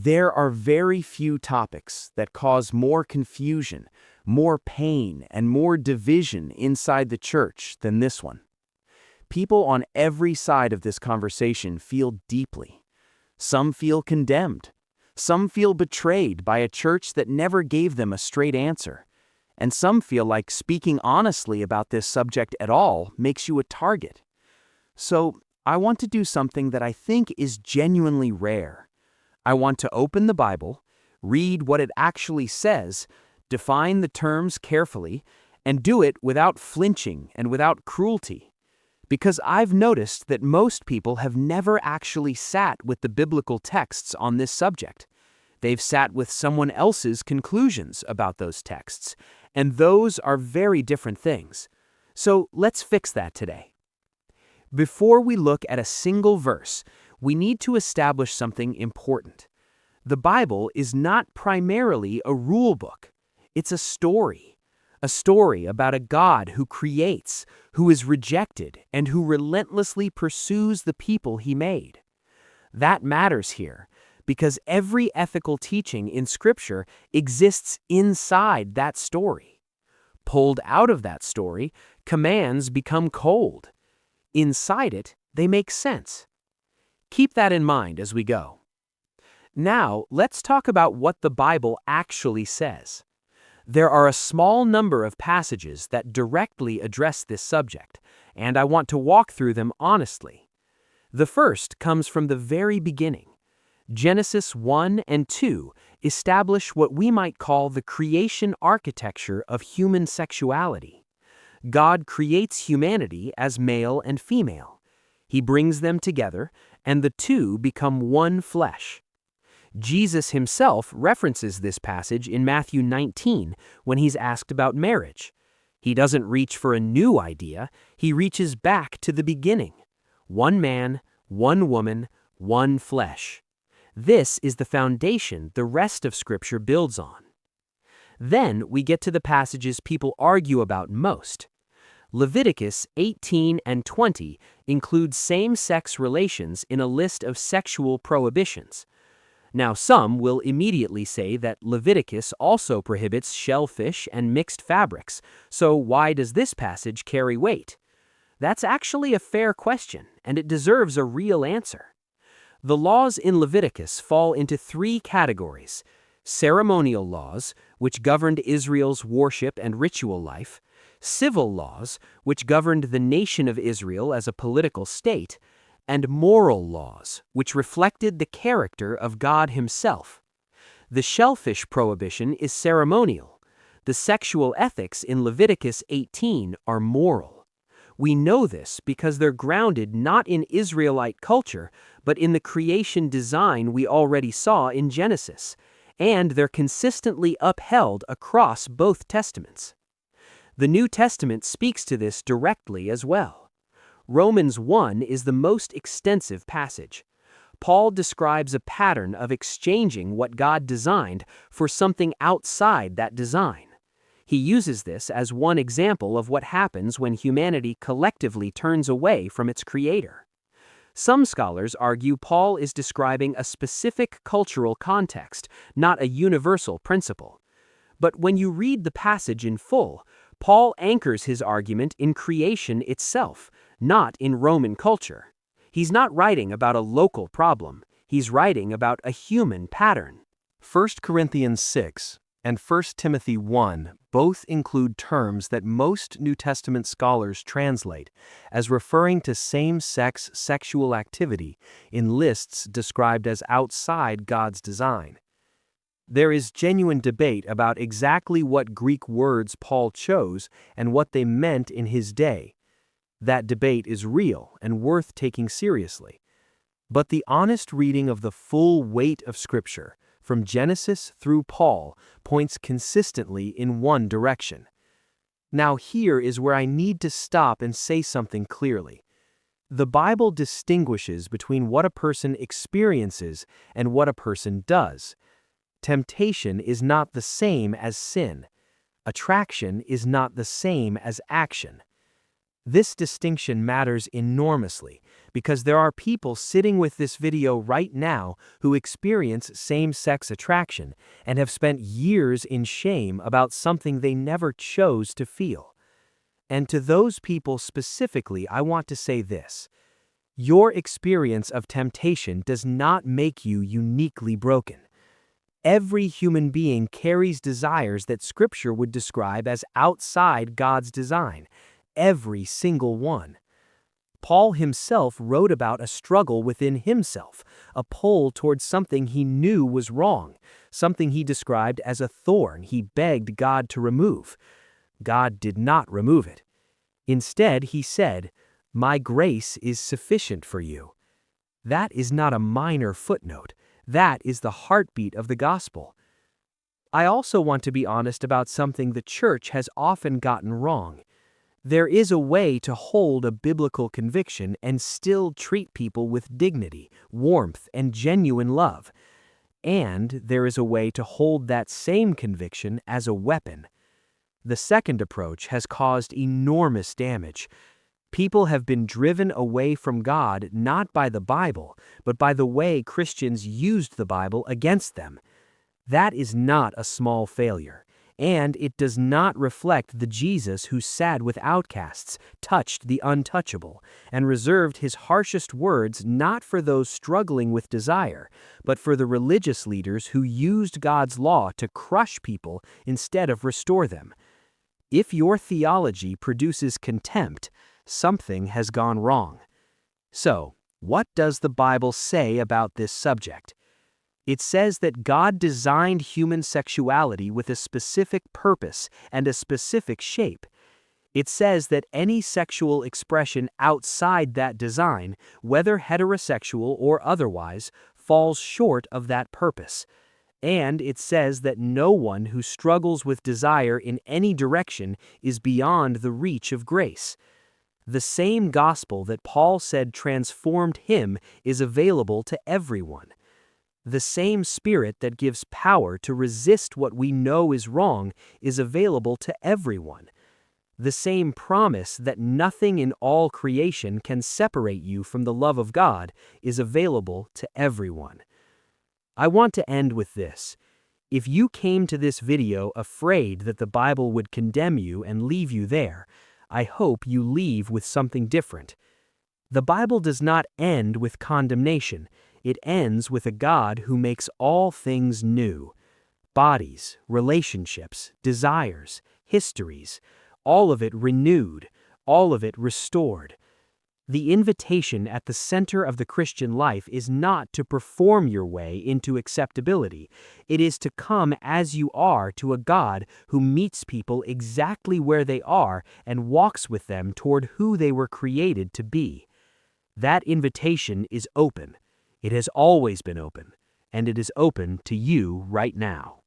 There are very few topics that cause more confusion, more pain, and more division inside the church than this one. People on every side of this conversation feel deeply. Some feel condemned. Some feel betrayed by a church that never gave them a straight answer. And some feel like speaking honestly about this subject at all makes you a target. So, I want to do something that I think is genuinely rare. I want to open the Bible, read what it actually says, define the terms carefully, and do it without flinching and without cruelty. Because I've noticed that most people have never actually sat with the biblical texts on this subject. They've sat with someone else's conclusions about those texts, and those are very different things. So let's fix that today. Before we look at a single verse, we need to establish something important. The Bible is not primarily a rule book. It's a story about a God who creates, who is rejected, and who relentlessly pursues the people he made. That matters here, because every ethical teaching in Scripture exists inside that story. Pulled out of that story, commands become cold. Inside it, they make sense. Keep that in mind as we go. Now, let's talk about what the Bible actually says. There are a small number of passages that directly address this subject, and I want to walk through them honestly. The first comes from the very beginning. Genesis 1 and 2 establish what we might call the creation architecture of human sexuality. God creates humanity as male and female. He brings them together, and the two become one flesh. Jesus himself references this passage in Matthew 19 when he's asked about marriage. He doesn't reach for a new idea, he reaches back to the beginning. One man, one woman, one flesh. This is the foundation the rest of Scripture builds on. Then we get to the passages people argue about most. Leviticus 18 and 20 include same-sex relations in a list of sexual prohibitions. Now, some will immediately say that Leviticus also prohibits shellfish and mixed fabrics, so why does this passage carry weight? That's actually a fair question, and it deserves a real answer. The laws in Leviticus fall into three categories: ceremonial laws, which governed Israel's worship and ritual life; civil laws, which governed the nation of Israel as a political state; and moral laws, which reflected the character of God himself. The shellfish prohibition is ceremonial. The sexual ethics in Leviticus 18 are moral. We know this because they're grounded not in Israelite culture, but in the creation design we already saw in Genesis, and they're consistently upheld across both testaments. The New Testament speaks to this directly as well. Romans 1 is the most extensive passage. Paul describes a pattern of exchanging what God designed for something outside that design. He uses this as one example of what happens when humanity collectively turns away from its Creator. Some scholars argue Paul is describing a specific cultural context, not a universal principle. But when you read the passage in full, Paul anchors his argument in creation itself, not in Roman culture. He's not writing about a local problem, he's writing about a human pattern. 1 Corinthians 6 and 1 Timothy 1 both include terms that most New Testament scholars translate as referring to same-sex sexual activity in lists described as outside God's design. There is genuine debate about exactly what Greek words Paul chose and what they meant in his day. That debate is real and worth taking seriously. But the honest reading of the full weight of Scripture, from Genesis through Paul, points consistently in one direction. Now here is where I need to stop and say something clearly. The Bible distinguishes between what a person experiences and what a person does. Temptation is not the same as sin. Attraction is not the same as action. This distinction matters enormously because there are people sitting with this video right now who experience same-sex attraction and have spent years in shame about something they never chose to feel. And to those people specifically, I want to say this. Your experience of temptation does not make you uniquely broken. Every human being carries desires that Scripture would describe as outside God's design. Every single one. Paul himself wrote about a struggle within himself, a pull towards something he knew was wrong, something he described as a thorn he begged God to remove. God did not remove it. Instead, he said, "My grace is sufficient for you." That is not a minor footnote. That is the heartbeat of the gospel. I also want to be honest about something the church has often gotten wrong. There is a way to hold a biblical conviction and still treat people with dignity, warmth, and genuine love. And there is a way to hold that same conviction as a weapon. The second approach has caused enormous damage. People have been driven away from God not by the Bible, but by the way Christians used the Bible against them. That is not a small failure. And it does not reflect the Jesus who sat with outcasts, touched the untouchable, and reserved his harshest words not for those struggling with desire, but for the religious leaders who used God's law to crush people instead of restore them. If your theology produces contempt, something has gone wrong. So, what does the Bible say about this subject? It says that God designed human sexuality with a specific purpose and a specific shape. It says that any sexual expression outside that design, whether heterosexual or otherwise, falls short of that purpose. And it says that no one who struggles with desire in any direction is beyond the reach of grace. The same gospel that Paul said transformed him is available to everyone. The same Spirit that gives power to resist what we know is wrong is available to everyone. The same promise that nothing in all creation can separate you from the love of God is available to everyone. I want to end with this. If you came to this video afraid that the Bible would condemn you and leave you there, I hope you leave with something different. The Bible does not end with condemnation. It ends with a God who makes all things new. Bodies, relationships, desires, histories, all of it renewed, all of it restored. The invitation at the center of the Christian life is not to perform your way into acceptability. It is to come as you are to a God who meets people exactly where they are and walks with them toward who they were created to be. That invitation is open. It has always been open, and it is open to you right now.